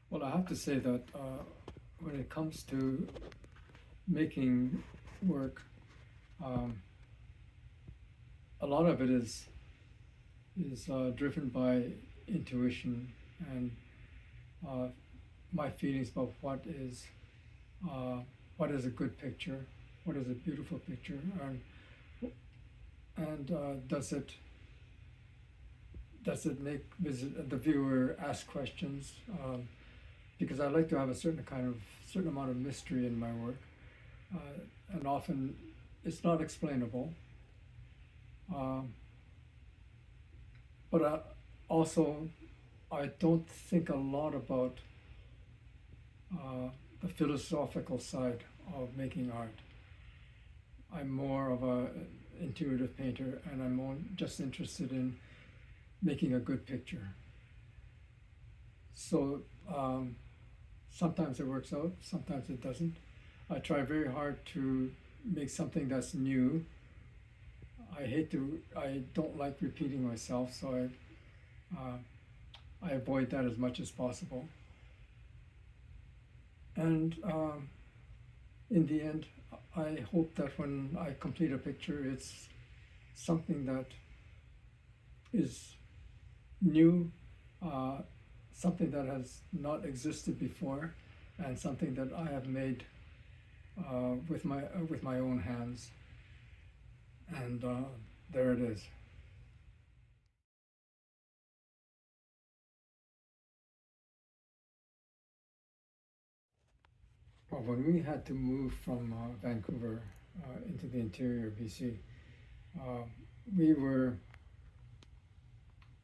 Well, I have to say that when it comes to making work, um, a lot of it is driven by intuition and uh, my feelings about uh, what is a good picture, what is a beautiful picture, and does it make the viewer ask questions? Because I like to have a certain amount of mystery in my work, and often it's not explainable. Um, but also, I don't think a lot about uh, the philosophical side of making art. I'm more of a intuitive painter, and I'm more just interested in making a good picture. So sometimes it works out, sometimes it doesn't. I try very hard to make something that's new. I don't like repeating myself, so I avoid that as much as possible. And in the end, I hope that when I complete a picture, it's something that is new, uh, something that has not existed before, and something that I have made with my own hands. And there it is. Well, when we had to move from Vancouver into the interior of BC, uh, we were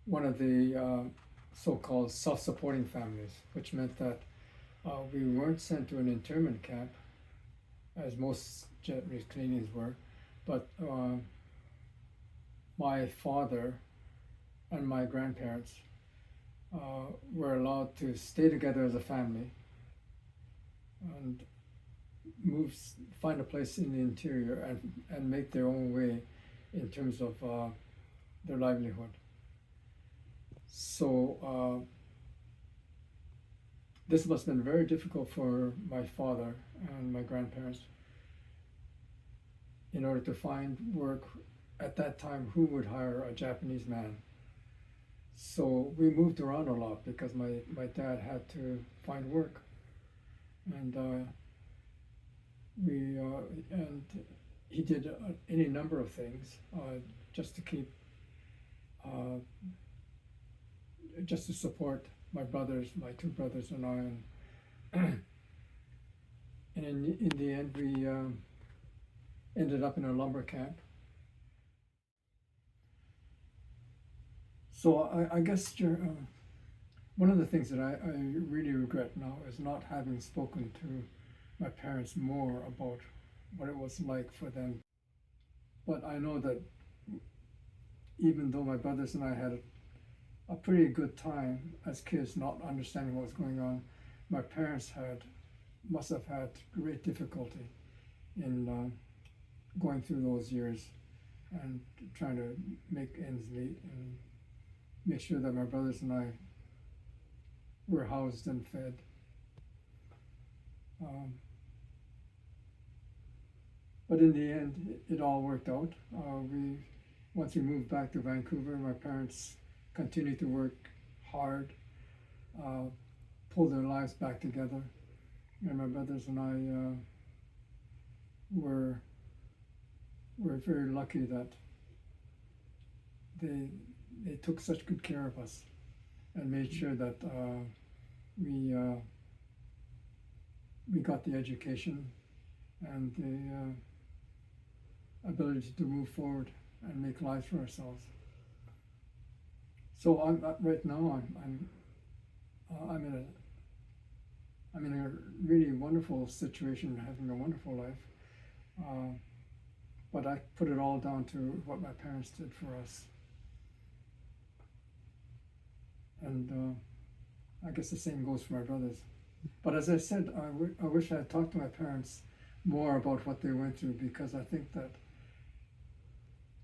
one of the so-called self-supporting families, which meant that we weren't sent to an internment camp, as most Japanese Canadians were, but my father and my grandparents were allowed to stay together as a family and move, find a place in the interior and make their own way in terms of their livelihood. So this must have been very difficult for my father and my grandparents in order to find work at that time. Who would hire a Japanese man? So we moved around a lot because my dad had to find work, and we and he did any number of things just to keep uh, just to support my brothers, my two brothers, and I. And in the end, we ended up in a lumber camp. So I guess one of the things that I really regret now is not having spoken to my parents more about what it was like for them. But I know that even though my brothers and I had a pretty good time as kids, not understanding what was going on, my parents must have had great difficulty in going through those years and trying to make ends meet and make sure that my brothers and I were housed and fed. Um, but in the end, it all worked out. Once we moved back to Vancouver, my parents continued to work hard, uh, pull their lives back together, and my brothers and I were very lucky that they they took such good care of us and made sure that we we got the education and the ability to move forward and make lives for ourselves. So right now I'm in a really wonderful situation, having a wonderful life. Uh, but I put it all down to what my parents did for us, and I guess the same goes for my brothers. But as I said, I wish I had talked to my parents more about what they went through, because I think that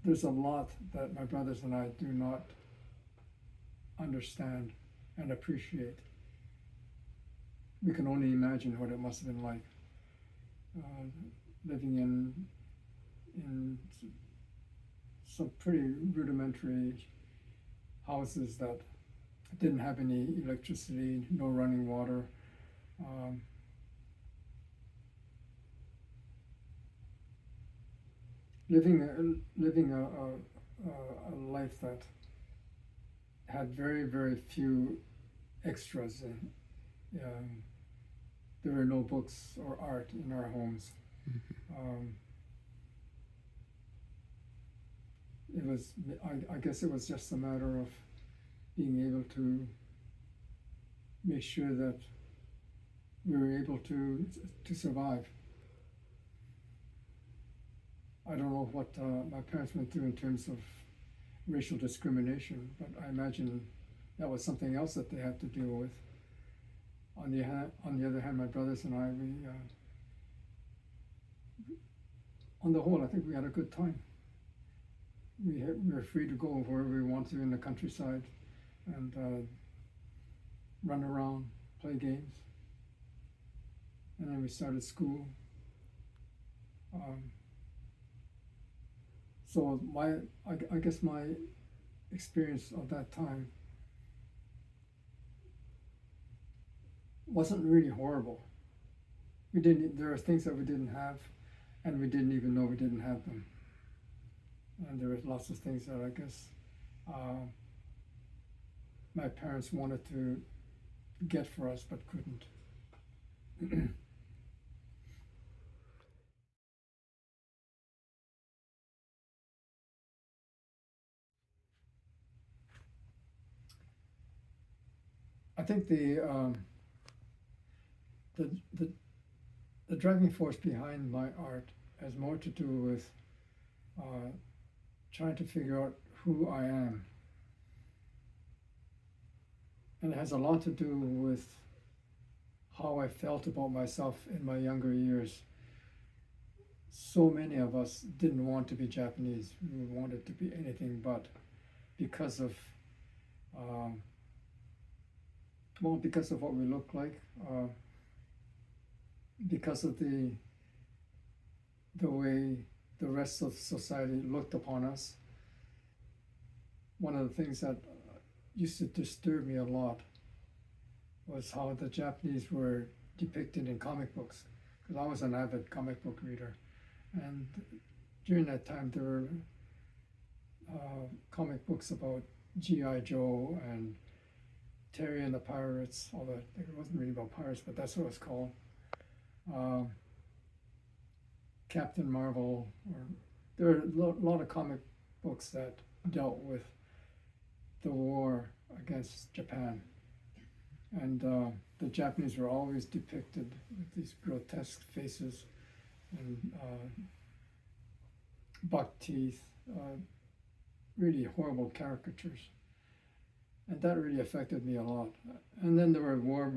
there's a lot that my brothers and I do not understand and appreciate. we can only imagine what it must have been like uh, living in some pretty rudimentary houses that didn't have any electricity, no running water. Um, living a life that had very few extras. Um, there were no books or art in our homes. Um, it was, I guess, it was just a matter of being able to make sure that we were able to survive. I don't know what my parents went through in terms of racial discrimination, but I imagine that was something else that they had to deal with. On the other hand, my brothers and I, on the whole, I think we had a good time. We were free to go wherever we wanted to in the countryside and run around, play games. And then we started school. So I guess my experience of that time wasn't really horrible. There are things that we didn't have, and we didn't even know we didn't have them. And there were lots of things that I guess my parents wanted to get for us but couldn't. I think the, the, the driving force behind my art has more to do with trying to figure out who I am. And it has a lot to do with how I felt about myself in my younger years. So many of us didn't want to be Japanese. We wanted to be anything but, because of because of what we look like, because of the way the rest of society looked upon us. One of the things that used to disturb me a lot was how the Japanese were depicted in comic books, because I was an avid comic book reader. And during that time, there were comic books about G.I. Joe and Terry and the Pirates, although it wasn't really about pirates, but that's what it's called. Captain Marvel. There were a lot of comic books that dealt with the war against Japan. And the Japanese were always depicted with these grotesque faces and buck teeth, really horrible caricatures. And that really affected me a lot. And then there were war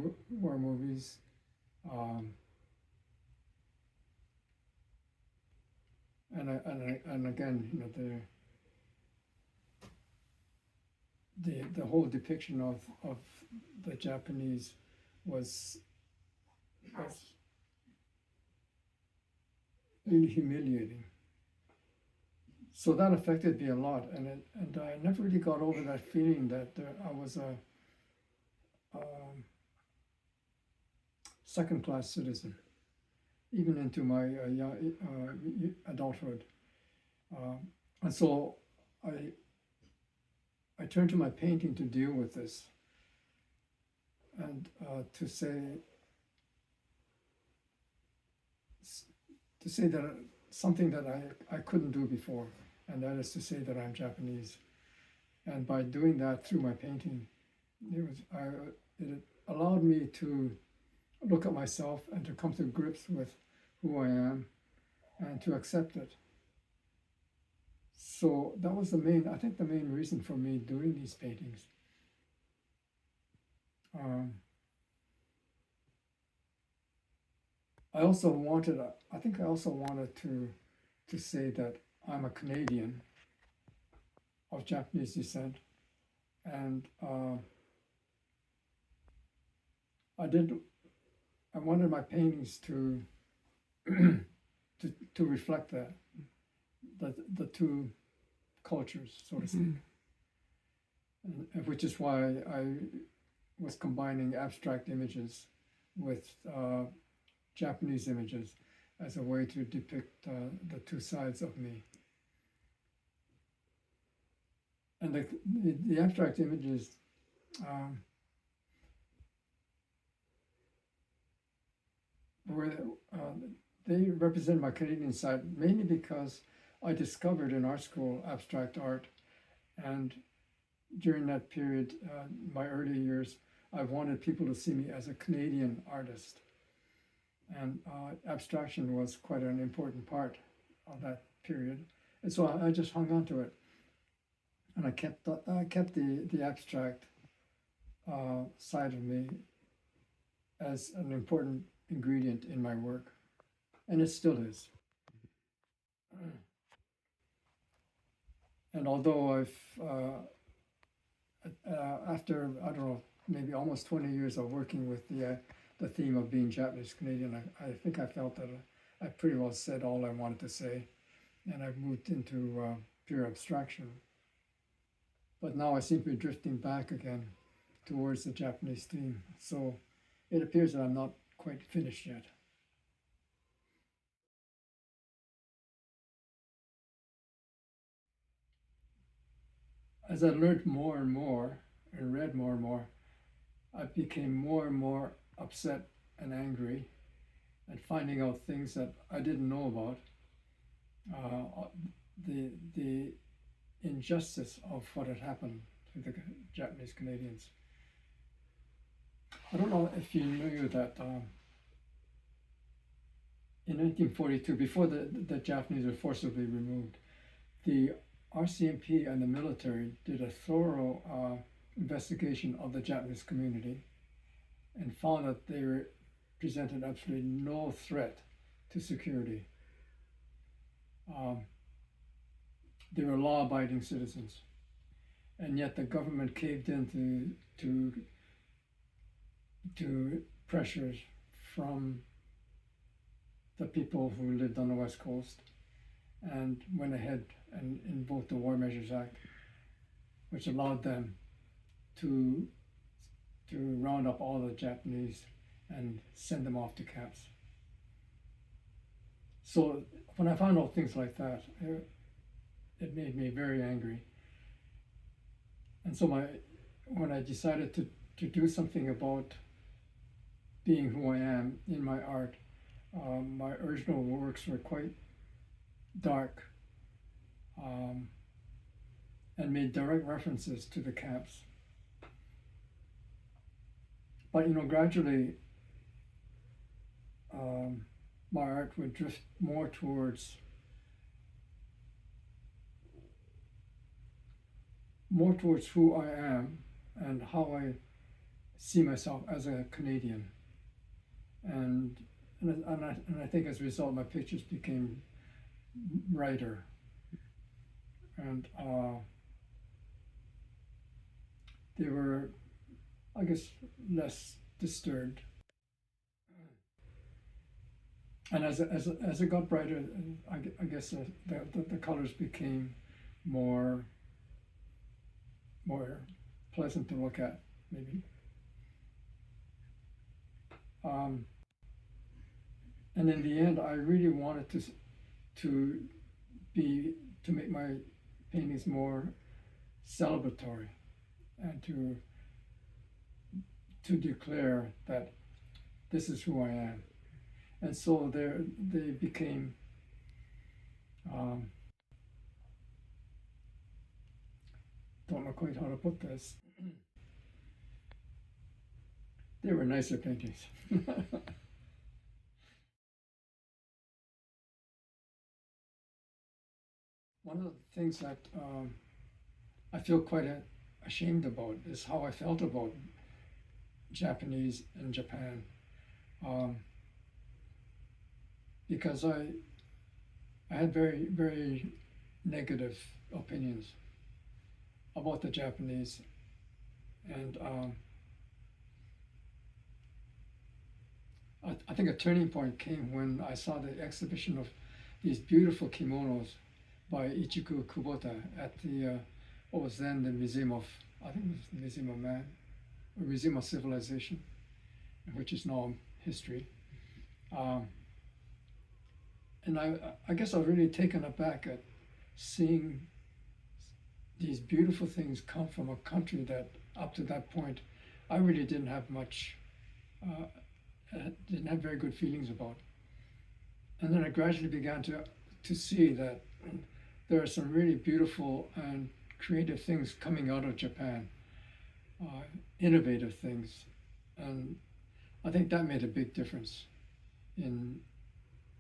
movies. And again, you know, the whole depiction of the Japanese was really humiliating. So that affected me a lot, and I never really got over that feeling that I was a second-class citizen, even into my adulthood. And so I turned to my painting to deal with this, and to say that something that I couldn't do before, and that is to say that I'm Japanese. And by doing that through my painting, it allowed me to look at myself and to come to grips with who I am and to accept it. So that was the main reason for me doing these paintings. I also wanted to say that I'm a Canadian of Japanese descent, and I didn't I wanted my paintings to to reflect that, the two cultures, so to speak, and which is why I was combining abstract images with Japanese images as a way to depict the two sides of me. And the abstract images were they represent my Canadian side, mainly because I discovered in art school abstract art, and during that period, my early years, I wanted people to see me as a Canadian artist, and abstraction was quite an important part of that period, and so I just hung on to it, and I kept the abstract side of me as an important ingredient in my work, and it still is. And although I've after, I don't know, maybe almost 20 years of working with the theme of being Japanese Canadian, I think I felt that I pretty well said all I wanted to say, and I've moved into pure abstraction. But now I seem to be drifting back again towards the Japanese theme, so it appears that I'm not quite finished yet. As I learned more and more and read more and more, I became more and more upset and angry and finding out things that I didn't know about. The injustice of what had happened to the Japanese Canadians. I don't know if you knew that in 1942, before the Japanese were forcibly removed, the RCMP and the military did a thorough investigation of the Japanese community and found that they presented absolutely no threat to security. They were law-abiding citizens, and yet the government caved in to pressures from the people who lived on the West Coast, and went ahead and invoked the War Measures Act, which allowed them to round up all the Japanese and send them off to camps. So when I found out things like that, it made me very angry. And so when I decided to do something about being who I am in my art, my original works were quite dark and made direct references to the camps. But gradually my art would drift more towards who I am and how I see myself as a Canadian. And I think as a result, my pictures became brighter and they were, I guess, less disturbed. And as it got brighter, I guess the colors became more pleasant to look at, maybe. And in the end, I really wanted to make my paintings more celebratory and to declare that this is who I am. And so they became don't know quite how to put this. They were nicer paintings. One of the things that I feel quite ashamed about is how I felt about Japanese in Japan, because I had very, very negative opinions about the Japanese, and I think a turning point came when I saw the exhibition of these beautiful kimonos by Ichiku Kubota at the what was then the Museum of, I think it was the Museum of Man, or Museum of Civilization, which is now history. And I guess I was really taken aback at seeing these beautiful things come from a country that up to that point I really didn't have much, didn't have very good feelings about. And then I gradually began to see that there are some really beautiful and creative things coming out of Japan, innovative things. And I think that made a big difference in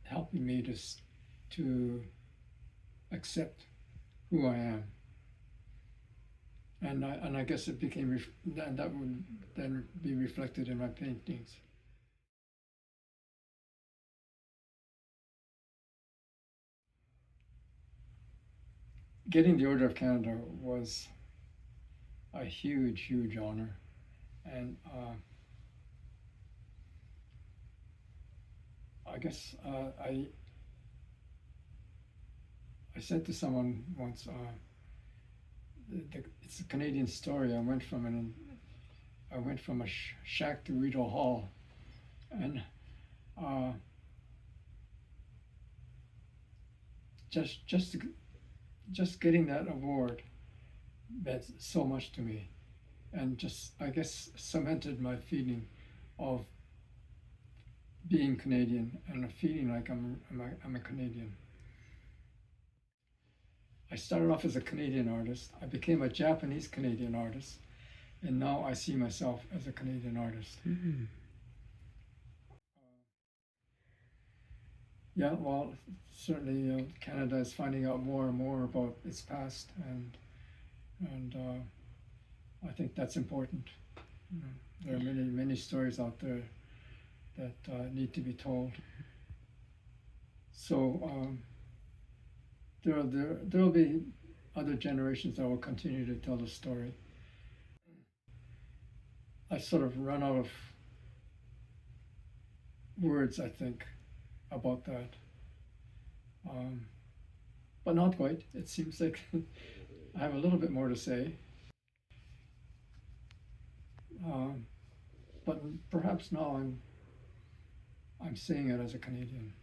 helping me to accept who I am. And I guess it became, that would then be reflected in my paintings. Getting the Order of Canada was a huge, huge honor. And I guess I said to someone once, it's a Canadian story. I went from a shack to Rideau Hall, and just getting that award meant so much to me, and just I guess cemented my feeling of being Canadian and a feeling like I'm a Canadian. I started off as a Canadian artist. I became a Japanese Canadian artist, and now I see myself as a Canadian artist. Mm-hmm. Yeah, well, certainly Canada is finding out more and more about its past, and I think that's important. You know, there are many stories out there that need to be told. So there'll be other generations that will continue to tell the story. I sort of run out of words, I think, about that. But not quite. It seems like I have a little bit more to say. But perhaps now I'm saying it as a Canadian.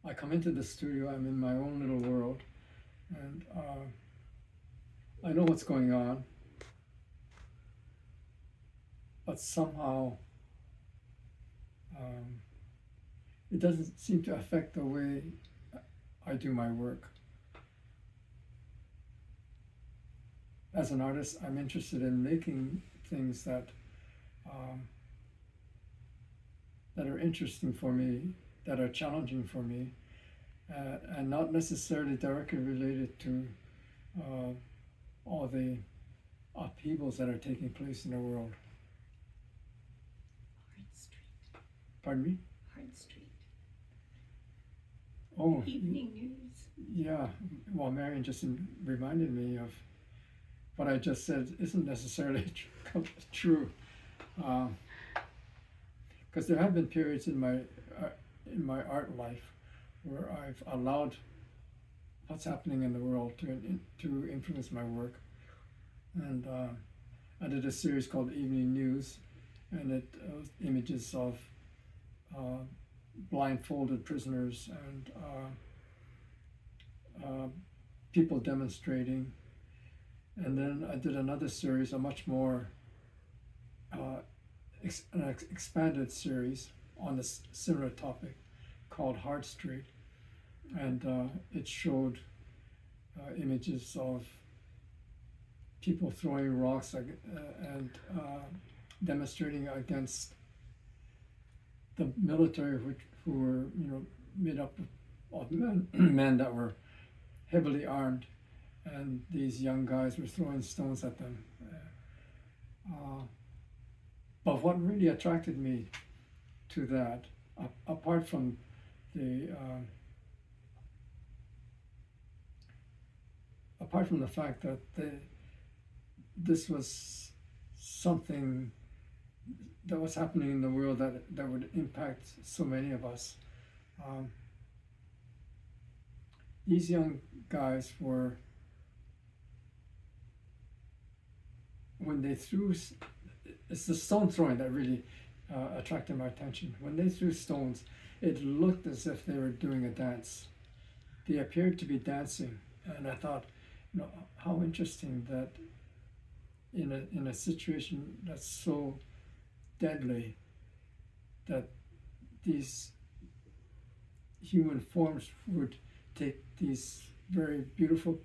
I come into the studio, I'm in my own little world, and I know what's going on, but somehow it doesn't seem to affect the way I do my work. As an artist, I'm interested in making things that are interesting for me, that are challenging for me, and not necessarily directly related to all the upheavals that are taking place in the world. Hard Street. Pardon me? Hard Street. Oh, Evening news. yeah. Well, Marion just reminded me of what I just said isn't necessarily true. Because there have been periods in my art life where I've allowed what's happening in the world to influence my work. And I did a series called Evening News, and it was images of blindfolded prisoners and people demonstrating. And then I did another series, a much more expanded series on this similar topic called Hard Street. And it showed images of people throwing rocks and demonstrating against the military, who were, made up of men that were heavily armed, and these young guys were throwing stones at them. But what really attracted me to that, apart from the apart from the fact that this was something that was happening in the world that would impact so many of us. Um, these young guys were, when they threw, it's the stone throwing that really attracted my attention. When they threw stones, it looked as if they were doing a dance. They appeared to be dancing, and I thought, how interesting that in a situation that's so deadly, that these human forms would take these very beautiful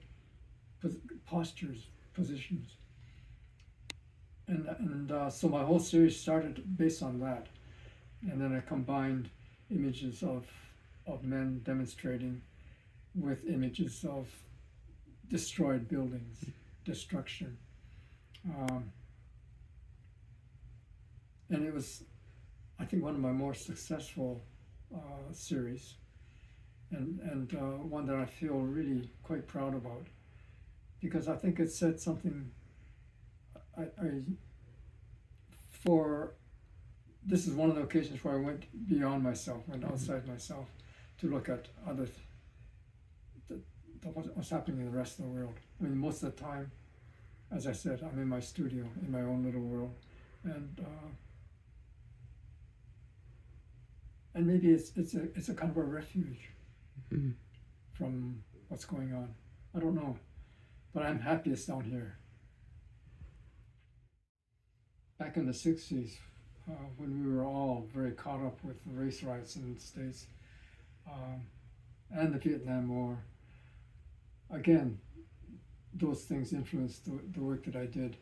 postures, positions. And so my whole series started based on that. And then I combined images of men demonstrating with images of destroyed buildings, destruction. And it was, I think, one of my more successful series, and one that I feel really quite proud about, because I think it said something. This is one of the occasions where I went beyond myself, went outside myself, to look at what's happening in the rest of the world. I mean, most of the time, as I said, I'm in my studio, in my own little world, and maybe it's a kind of a refuge from what's going on. I don't know, but I'm happiest down here. Back in the 60s, when we were all very caught up with the race riots in the States and the Vietnam War, again, those things influenced the work that I did,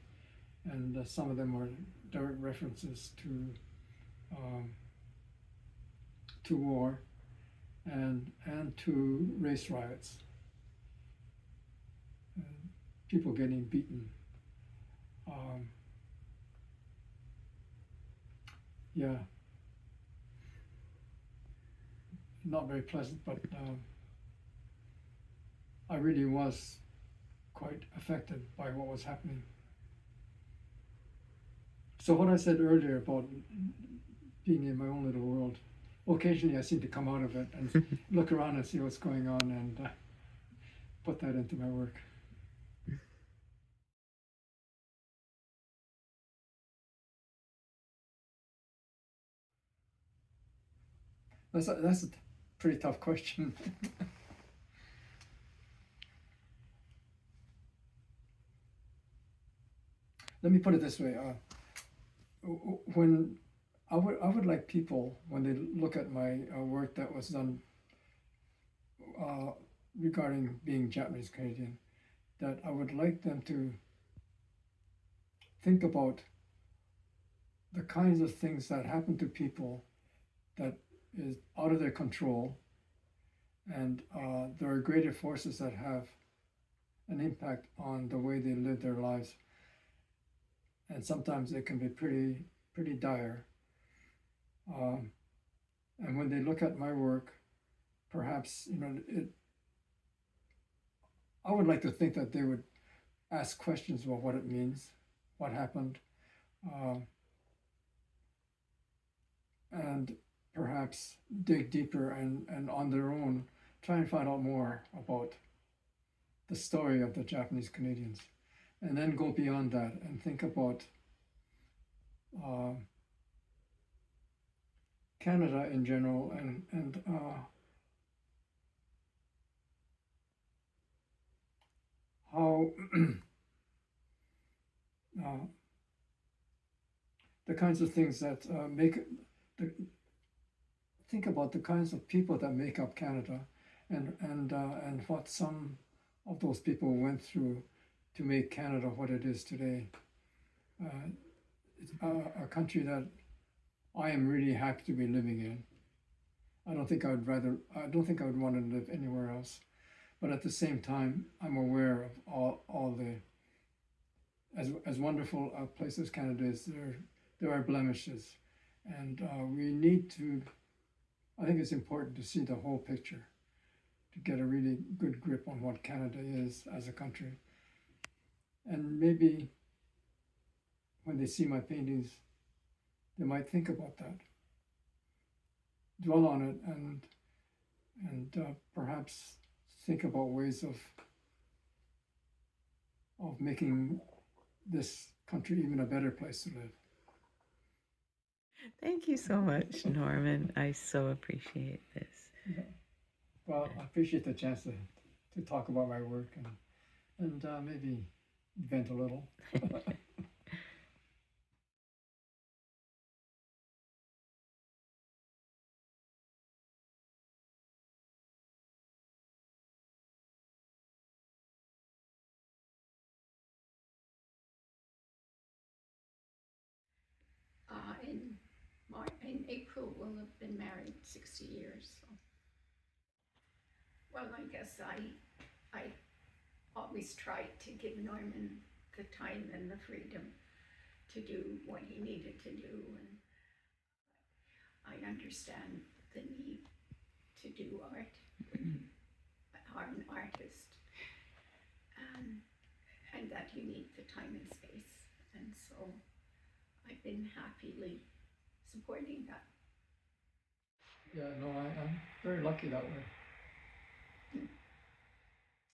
and some of them were direct references to war and to race riots, people getting beaten. Yeah, not very pleasant, but I really was quite affected by what was happening. So what I said earlier about being in my own little world, occasionally I seem to come out of it and look around and see what's going on and put that into my work. That's a pretty tough question. Let me put it this way: when I would like people, when they look at my work that was done regarding being Japanese Canadian, that I would like them to think about the kinds of things that happen to people that is out of their control, and there are greater forces that have an impact on the way they live their lives, and sometimes it can be pretty dire. And when they look at my work, perhaps I would like to think that they would ask questions about what it means, what happened, and perhaps dig deeper and on their own try and find out more about the story of the Japanese Canadians, and then go beyond that and think about Canada in general, and how the kinds of things that think about the kinds of people that make up Canada, and what some of those people went through to make Canada what it is today. It's a country that I am really happy to be living in. I don't think I would want to live anywhere else. But at the same time, I'm aware of all the, as wonderful a place as Canada is, there are blemishes, and we need to. I think it's important to see the whole picture, to get a really good grip on what Canada is as a country. And maybe when they see my paintings, they might think about that, dwell on it, and perhaps think about ways of making this country even a better place to live. Thank you so much, Norman. I so appreciate this. Yeah. Well, I appreciate the chance to talk about my work and maybe vent a little. In April, we'll have been married 60 years. So. Well, I guess I always tried to give Norman the time and the freedom to do what he needed to do, and I understand the need to do art. I'm an artist, and that you need the time and space, and so I've been happily supporting that. Yeah, no, I'm very lucky that way.